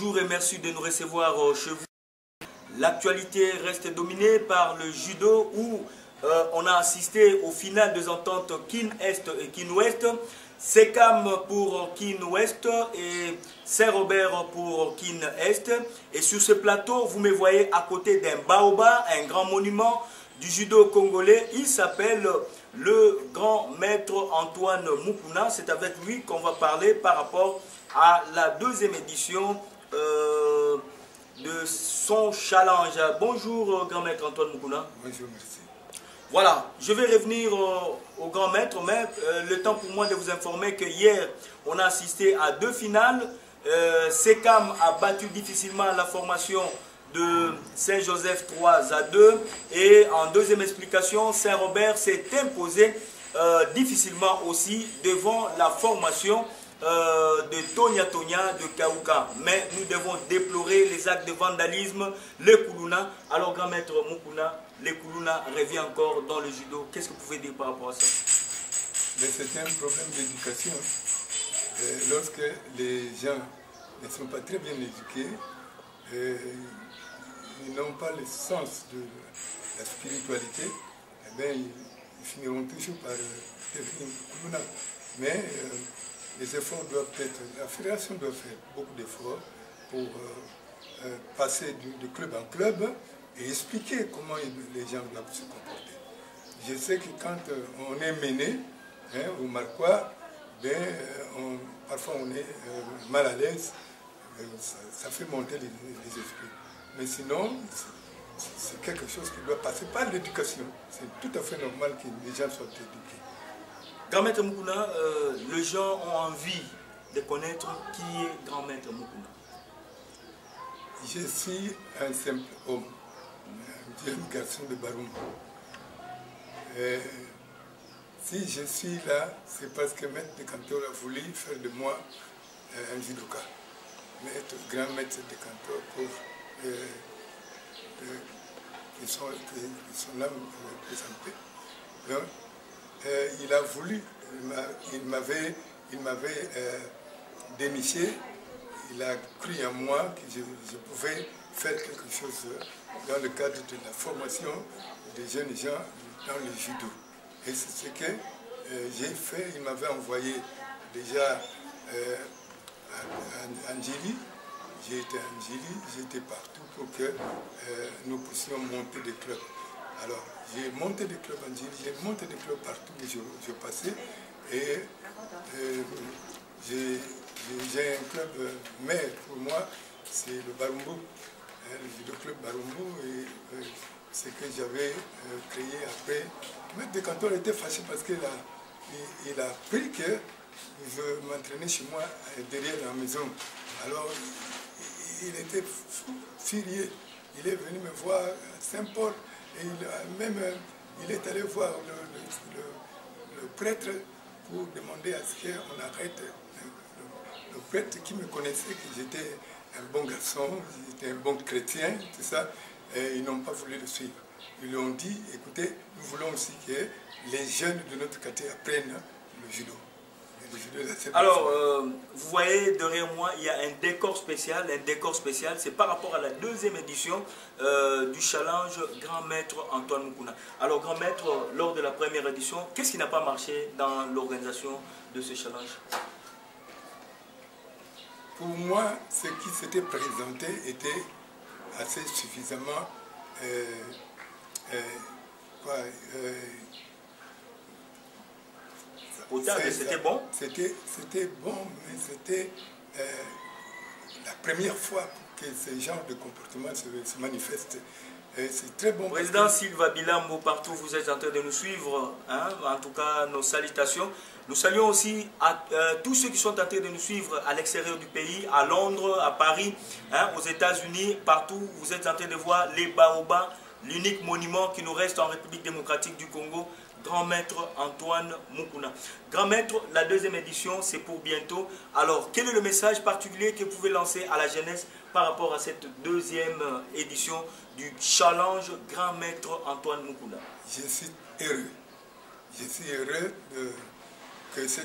bonjour et merci de nous recevoir chez vous. L'actualité reste dominée par le judo où on a assisté au final des ententes Kin Est et Kin Ouest. Sekam pour Kin Ouest et Saint-Robert pour Kin Est. Et sur ce plateau, vous me voyez à côté d'un baobab, un grand monument du judo congolais. Il s'appelle le grand maître Antoine Mukuna. C'est avec lui qu'on va parler par rapport à la deuxième édition de son challenge. Bonjour grand maître Antoine Mukuna. Bonjour, merci. Voilà, je vais revenir au grand maître, mais le temps pour moi de vous informer que hier, on a assisté à deux finales. Sekam a battu difficilement la formation de Saint-Joseph 3-2. Et en deuxième explication, Saint-Robert s'est imposé difficilement aussi devant la formation de Tonya Tonya de Kaouka. Mais nous devons déplorer les actes de vandalisme, le Kuluna. Alors, grand maître Mukuna, le Kuluna revient encore dans le judo. Qu'est-ce que vous pouvez dire par rapport à ça? C'est un problème d'éducation. Lorsque les gens ne sont pas très bien éduqués, ils n'ont pas le sens de la spiritualité, eh bien, ils finiront toujours par devenir Kuluna. Mais les efforts doivent être, la fédération doit faire beaucoup d'efforts pour passer de club en club et expliquer comment les gens doivent se comporter. Je sais que quand on est mené au Marquois, parfois on est mal à l'aise, ça fait monter les esprits. Mais sinon, c'est quelque chose qui doit passer par l'éducation. C'est tout à fait normal que les gens soient éduqués. Grand maître Mukuna, les gens ont envie de connaître qui est grand maître Mukuna. Je suis un simple homme, un jeune garçon de Baroum. Si je suis là, c'est parce que Maître de Cantor a voulu faire de moi un judoka. Grand maître de Cantor pour que son âme représentée. Donc, il a voulu, il m'avait déniché, il a cru en moi que je pouvais faire quelque chose dans le cadre de la formation des jeunes gens dans le judo. Et c'est ce que j'ai fait. Il m'avait envoyé déjà à Njili. J'ai été à Njili, j'étais partout pour que nous puissions monter des clubs. Alors, j'ai monté des clubs en Njili, j'ai monté des clubs partout où je passais. Et j'ai un club mère pour moi, c'est le Barumbu, le judo club Barumbu. Et ce que j'avais créé après. Maître de Cantor était fâché parce qu'il a appris que je m'entraînais chez moi derrière la maison. Alors, il était furieux. Il est venu me voir à Saint-Paul et il est allé voir le prêtre pour demander à ce qu'on arrête. Le prêtre qui me connaissait, que j'étais un bon garçon, j'étais un bon chrétien, tout ça, et ils n'ont pas voulu le suivre. Ils lui ont dit, écoutez, nous voulons aussi que les jeunes de notre quartier apprennent le judo. Alors, vous voyez derrière moi, il y a un décor spécial. C'est par rapport à la deuxième édition du challenge Grand Maître Antoine Mukuna. Alors, Grand Maître, lors de la première édition, qu'est-ce qui n'a pas marché dans l'organisation de ce challenge? Pour moi, ce qui s'était présenté était assez suffisamment c'était bon? C'était bon, mais c'était la première fois que ce genre de comportement se manifeste. C'est très bon. Président Sylvain Bilambo, partout vous êtes en train de nous suivre, hein? En tout cas nos salutations. Nous saluons aussi à tous ceux qui sont en train de nous suivre à l'extérieur du pays, à Londres, à Paris, hein, aux États-Unis, partout. Vous êtes en train de voir les baobabs, l'unique monument qui nous reste en République démocratique du Congo, Grand Maître Antoine Mukuna. Grand Maître, la deuxième édition, c'est pour bientôt. Alors, quel est le message particulier que vous pouvez lancer à la jeunesse par rapport à cette deuxième édition du challenge Grand Maître Antoine Mukuna? Je suis heureux. Je suis heureux que ce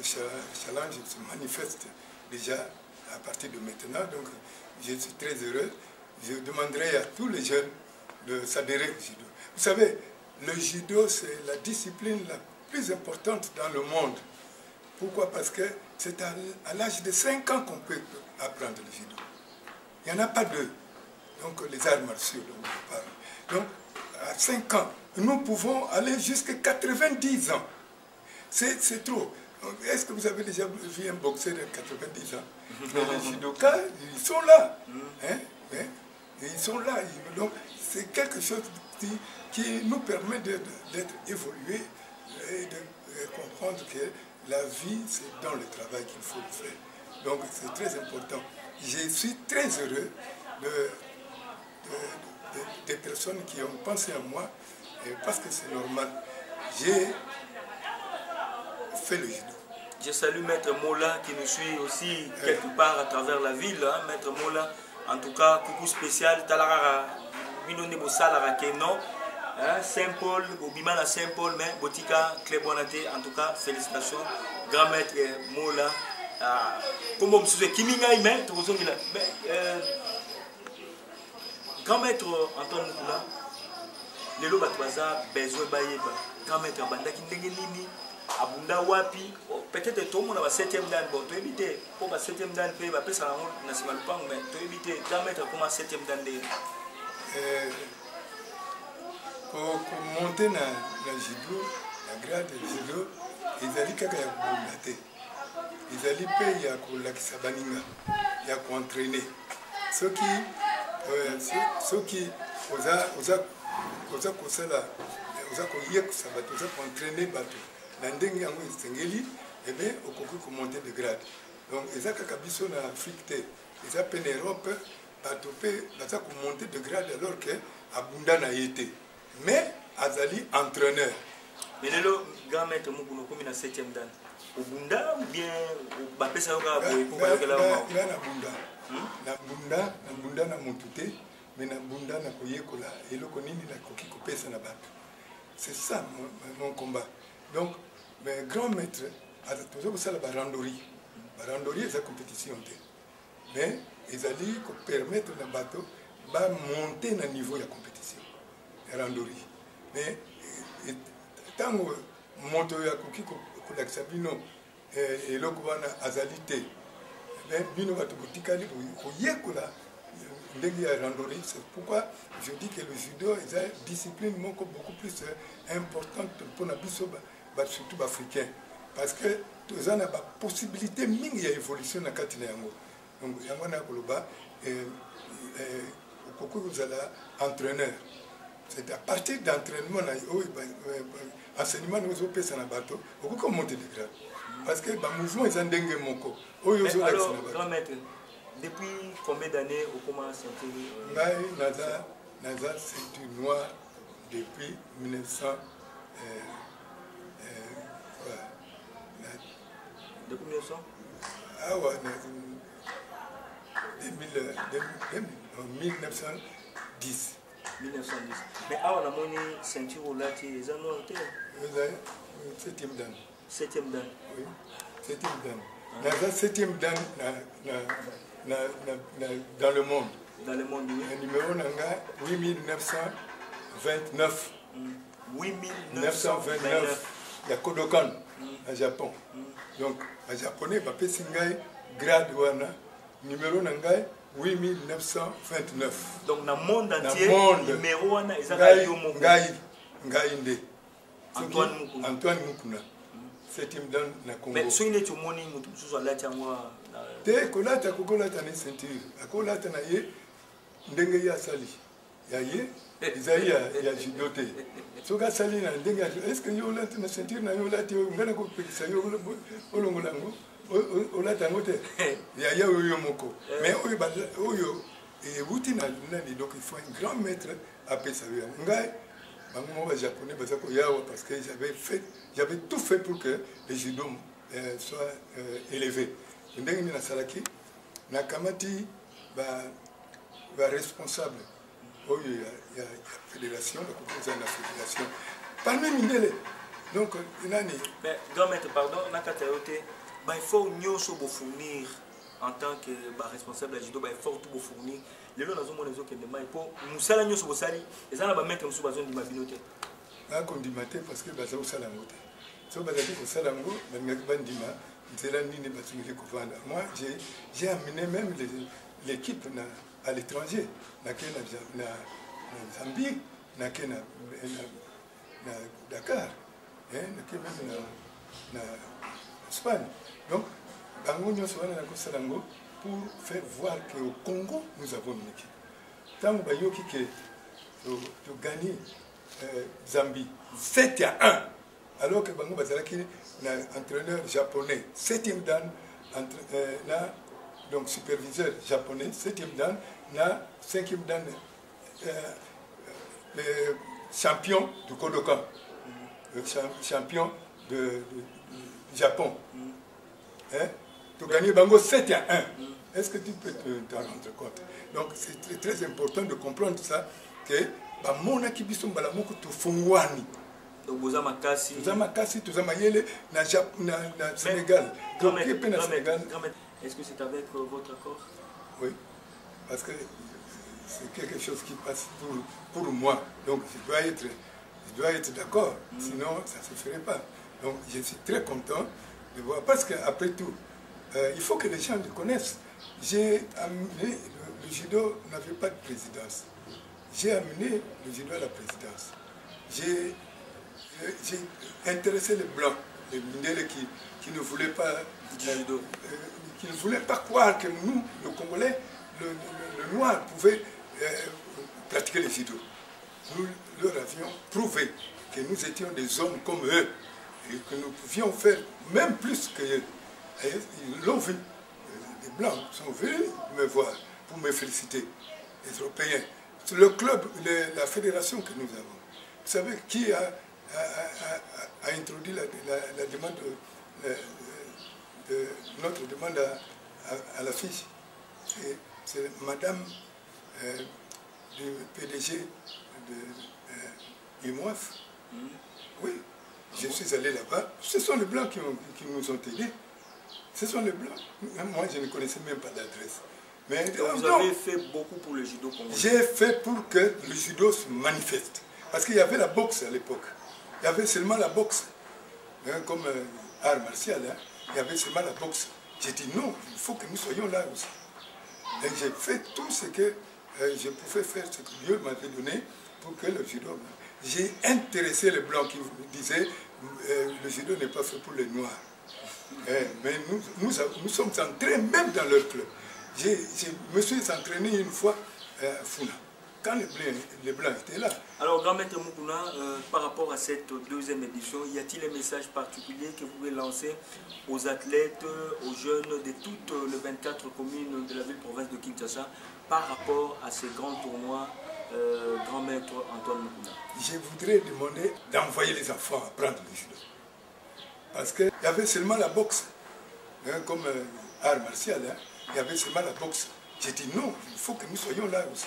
challenge se manifeste déjà à partir de maintenant. Donc, je suis très heureux. Je demanderai à tous les jeunes de s'adhérer au judo. Vous savez, le judo, c'est la discipline la plus importante dans le monde. Pourquoi? Parce que c'est à l'âge de 5 ans qu'on peut apprendre le judo. Il n'y en a pas deux. Donc, les arts martiaux dont on parle. Donc, à 5 ans, nous pouvons aller jusqu'à 90 ans. C'est trop. Est-ce que vous avez déjà vu un boxeur de 90 ans? Mais les judokas, ils sont là. Hein? Hein? Ils sont là. Donc, c'est quelque chose qui nous permet d'être évolués et de comprendre que la vie, c'est dans le travail qu'il faut le faire. Donc, c'est très important. Je suis très heureux des personnes qui ont pensé à moi, parce que c'est normal. J'ai fait le judo. Je salue Maître Mola qui nous suit aussi quelque part à travers la ville. Hein. Maître Mola, en tout cas, coucou spécial. Talara, Binone Bossala Keno, Saint-Paul, Obimana Saint-Paul, mais Botika, Clébonate, en tout cas, félicitations. Grand Maître Mola. Comme on me souhaite, Kiminga, mais Grand Maître Antoine Moukula, Lelo Batwaza, Bezo Bayeba, Grand Maître Bandaki Ndengenini. Abunda wapi peut-être tout le monde a 7e dan bon to éviter pour 7e dan pe ba pesa na sima lupango mais to éviter da mettre comme 7e dan de pour monter na judo la grade de judo ezali kaka ya kobunda ezali pe ya kolakisa baninga ya koentraîner soki oza kosala oza koyekusa bato oza koentraîner bato na ndenge yango esengeli ebe okoki komonte de grade. Donc eza kaka biso na Afrique te eza pe na Europe bato pe baza komonte de grade alors que abunda na ye te mais azali entraîneur. Mais lelo grand maître Mukuno komi na 7e dan obunda ou bien bapesa yoka boye ko bayokela ila na bunda na motu te mais na bunda na koyekola eloko nini na koki kopesa na bato. C'est ça mon combat. Donc mais grand maître, toujours ça la randonnée. La randonnée c'est la compétition. Mais ils allaient permettre le bateau de monter au niveau de la compétition. La randonnée. Mais tant que moto ya kuki kolakisa bino eloko wana azalité. Mais bino bato botikali koyekola ndenge ya randonnée. C'est pourquoi je dis que le judo est une discipline beaucoup plus importante pour la biso. Surtout africain parce que tous en a la possibilité mingi ya évolution na kati na yango donc yango na koloba vous allez entraîneur c'est à partir d'entraînement na enseignement nous opesa na bato okoko monter de grade parce que ba mouvement ils ndenge moko oyo zo la grand maître depuis combien d'années au comment sentir naza ceinture noire depuis 1900 depuis 1900 ah ouais 1910 mais awa na moni ceinture olati eza noir te 7e dan 7e dan oui 7e dan naza 7e dan dans le monde oui numéro nanga 8929 8929 ya Kodokan à Japon. Donc, à japonais, je suis grade numéro 8929. Donc, dans le monde entier, numéro 1 est Antoine Mukuna. 7e dan na Congo. Mais si vous avez dit que vous avez une ceinture, vous avez une sali. Il y a judoté. So ga sali na ndenge est-ce que yo lati na ceinture na yo lati yo ngana ko pekisa yo olongolango olata ngote ya yo moko mais oyo et wuti na ni donc il faut un grand maître à pesa yo ngai bango ba japonais baza ko yawa parce que j'avais tout fait pour que le judo soit élevé ndenge ni na salaki na kamati ba responsable. Il y a la fédération, la fédération. Parmi Mindele. Donc, mais, grand maître, pardon, il faut nous fournir en tant que responsable de judo, effort tout fournir. Les gens ont des autres éléments. Pour nous, ça là, nous sommes sali. Et ça, on va mettre sous besoin de ma binote. Là, on dit maté parce que baza au salango. So baza au salango, ben bandima, c'est ni ne batumile kovanda. Moi, j'ai amené même l'équipe à l'étranger, na Zambie, na Dakar, même na Espagne. Donc, bango nous sommes na salango pour faire voir qu'au Congo, nous avons une équipe. Tant que Bayoki que gagner Zambie 7-1, alors que Bango Bazalaki est un entraîneur japonais, 7e dan, donc superviseur japonais, 7e dan, 5e dan, le champion du Kodokan, le champion de Japon. Tu gagnes Bango 7-1. Est-ce que tu peux t'en rendre compte? Donc c'est très important de comprendre ça, que mon équipe sont balamoko to fungwani. Donc vous avez makasi. Vous avez makasi, vous avez mayele na Sénégal. Donc est-ce que c'est avec votre accord? Oui, parce que c'est quelque chose qui passe pour moi. Donc je dois être d'accord, sinon ça ne se ferait pas. Donc je suis très content de voir, parce qu'après tout, il faut que les gens le connaissent. J'ai amené, le judo n'avait pas de présidence. J'ai amené le judo à la présidence. J'ai intéressé les blancs, les Mindele qui ne voulaient pas judo, qui ne voulaient pas croire que nous, le Congolais, le noir pouvait pratiquer le judo. Nous leur avions prouvé que nous étions des hommes comme eux et que nous pouvions faire même plus qu'eux. Et ils l'ont vu. Les Blancs sont venus me voir pour me féliciter, les Européens. Le club, la fédération que nous avons. Vous savez qui a introduit la demande, notre demande à la fiche? C'est madame du PDG de IMOAF. Oui, je suis allé là-bas. Ce sont les Blancs qui nous ont aidés. Ce sont les Blancs. Moi, je ne connaissais même pas d'adresse. Mais vous avez fait beaucoup pour le judo congolais. J'ai fait pour que le judo se manifeste. Parce qu'il y avait la boxe à l'époque. Il y avait seulement la boxe. Comme art martial, il y avait seulement la boxe. J'ai dit non, il faut que nous soyons là aussi. Et j'ai fait tout ce que je pouvais faire, ce que Dieu m'avait donné pour que le judo... J'ai intéressé les Blancs qui disaient le judo n'est pas fait pour les Noirs. Mais nous sommes entrés même dans leur club. Je me suis entraîné une fois à Funa, quand les Blancs étaient là. Alors, grand maître Mukuna, par rapport à cette deuxième édition, y a-t-il un message particulier que vous pouvez lancer aux athlètes, aux jeunes de toutes les 24 communes de la ville-province de Kinshasa par rapport à ces grands tournois, grand maître Antoine Mukuna? Je voudrais demander d'envoyer les enfants apprendre le judo. Parce qu'il y avait seulement la boxe, comme art martial, il y avait seulement la boxe. J'ai dit non, il faut que nous soyons là aussi.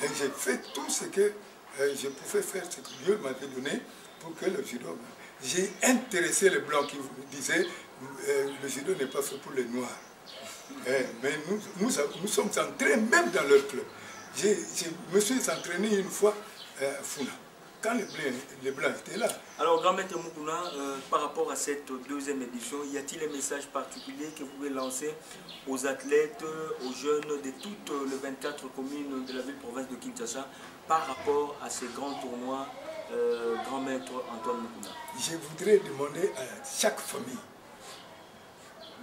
Et j'ai fait tout ce que je pouvais faire, ce que Dieu m'avait donné pour que le judo... J'ai intéressé les Blancs qui disaient le judo n'est pas fait pour les Noirs. Mais nous sommes entrés même dans leur club. Je me suis entraîné une fois à Funa, quand les Blancs étaient là. Alors, grand maître Mukuna, par rapport à cette deuxième édition, y a-t-il un message particulier que vous pouvez lancer aux athlètes, aux jeunes de toutes les 24 communes de la ville-province de Kinshasa par rapport à ces grands tournois, grand maître Antoine Mukuna? Je voudrais demander à chaque famille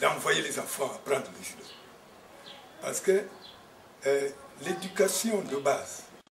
d'envoyer les enfants apprendre le judo. Parce que l'éducation de base,